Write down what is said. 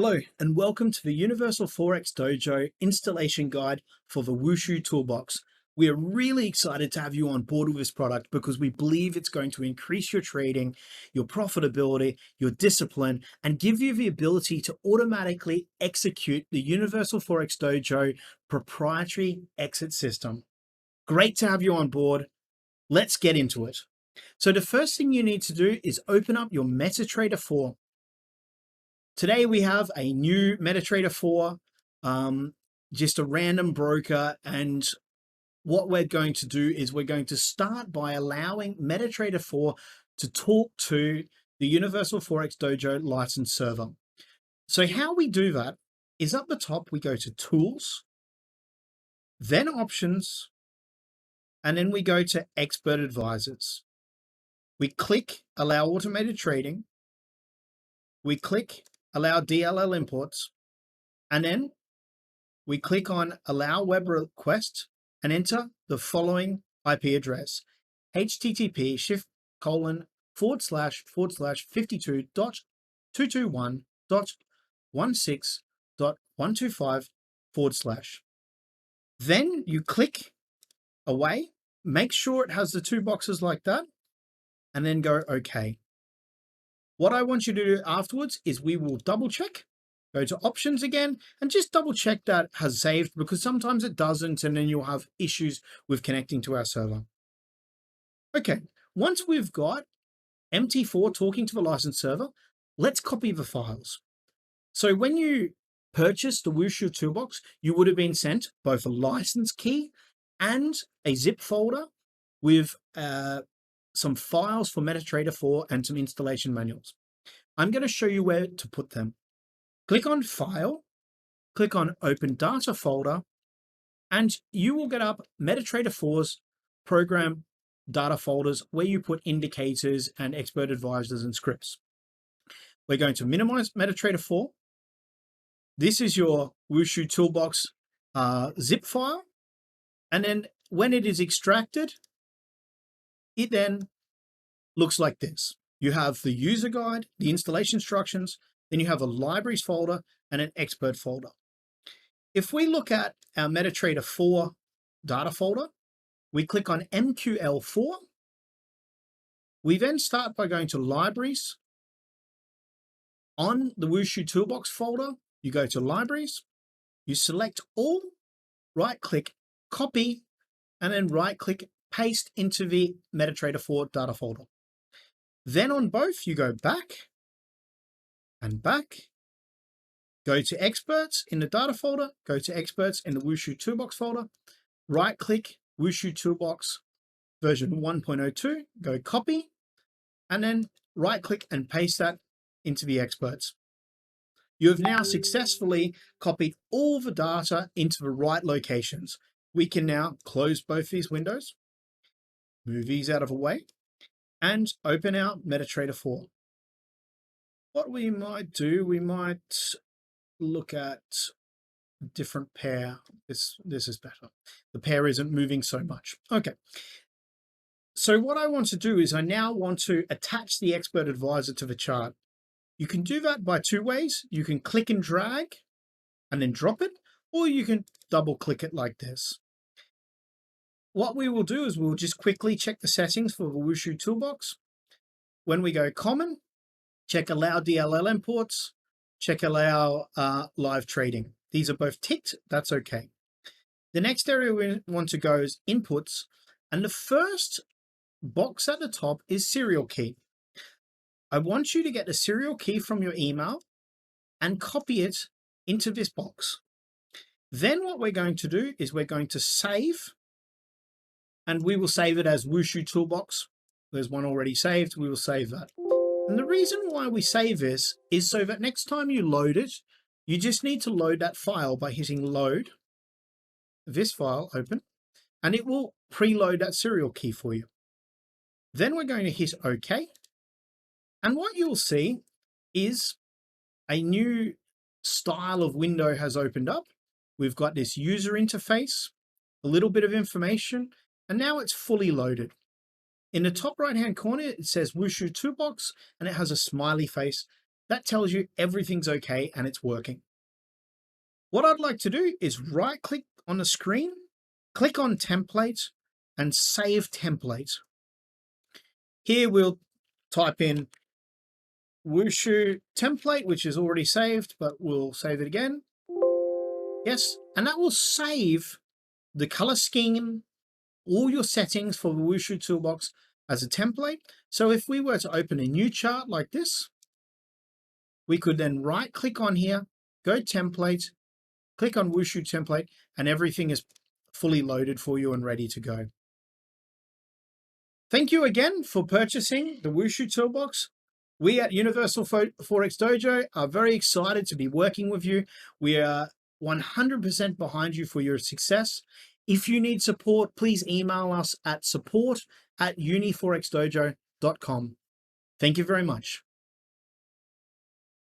Hello, and welcome to the Universal Forex Dojo installation guide for the Wushu Toolbox. We are really excited to have you on board with this product because we believe it's going to increase your trading, your profitability, your discipline, and give you the ability to automatically execute the Universal Forex Dojo proprietary exit system. Great to have you on board. Let's get into it. So the first thing you need to do is open up your MetaTrader 4. Today we have a new MetaTrader 4, just a random broker, and what we're going to do is we're going to start by allowing MetaTrader 4 to talk to the Universal Forex Dojo license server. So how we do that is up the top, we go to Tools, then Options, and then we go to Expert Advisors. We click Allow Automated Trading. We click Allow DLL imports, and then we click on Allow Web Request and enter the following IP address: http://52.221.106.125/. Then you click away, make sure it has the two boxes like that, and then go OK. What I want you to do afterwards is we will double check, go to options again, and just double check that has saved, because sometimes it doesn't, and then you'll have issues with connecting to our server. Okay, once we've got MT4 talking to the license server, let's copy the files. So when you purchased the Wushu Toolbox, you would have been sent both a license key and a zip folder with some files for MetaTrader 4 and some installation manuals. I'm going to show you where to put them. Click on File, click on Open Data Folder, and you will get up MetaTrader 4's program data folders where you put indicators and expert advisors and scripts. We're going to minimize MetaTrader 4. This is your Wushu Toolbox zip file. And then when it is extracted, it then looks like this. You have the user guide, the installation instructions, then you have a libraries folder and an expert folder. If we look at our MetaTrader 4 data folder, we click on MQL4. We then start by going to libraries. On the Wushu Toolbox folder, you go to libraries, you select all, right click, copy, and then right click, paste into the MetaTrader 4 data folder. Then on both, you go back and back, go to experts in the data folder, go to experts in the Wushu Toolbox folder, right click Wushu Toolbox version 1.02, go copy, and then right click and paste that into the experts. You have now successfully copied all the data into the right locations. We can now close both these windows, move these out of the way, and open our MetaTrader 4. What we might do, we might look at a different pair. This is better. The pair isn't moving so much. Okay. So what I want to do is I now want to attach the expert advisor to the chart. You can do that by two ways. You can click and drag and then drop it, or you can double click it like this. What we will do is we'll just quickly check the settings for the Wushu Toolbox. When we go common, check allow DLL imports, check allow live trading. These are both ticked, that's okay. The next area we want to go is inputs, and the first box at the top is serial key. I want you to get the serial key from your email and copy it into this box. Then what we're going to do is we're going to save, and we will save it as Wushu Toolbox. There's one already saved, we will save that. And the reason why we save this is so that next time you load it, you just need to load that file by hitting load, this file open, and it will preload that serial key for you. Then we're going to hit OK. And what you'll see is a new style of window has opened up. We've got this user interface, a little bit of information, and now it's fully loaded. In the top right-hand corner, it says Wushu Toolbox, and it has a smiley face. That tells you everything's okay and it's working. What I'd like to do is right click on the screen, click on template and save template. Here we'll type in Wushu template, which is already saved, but we'll save it again. Yes, and that will save the color scheme, all your settings for the Wushu Toolbox as a template. So if we were to open a new chart like this, we could then right click on here, go template, click on Wushu template, and everything is fully loaded for you and ready to go. Thank you again for purchasing the Wushu Toolbox. We at Universal Forex Dojo are very excited to be working with you. We are 100% behind you for your success. If you need support, please email us at support@uniforexdojo.com. Thank you very much.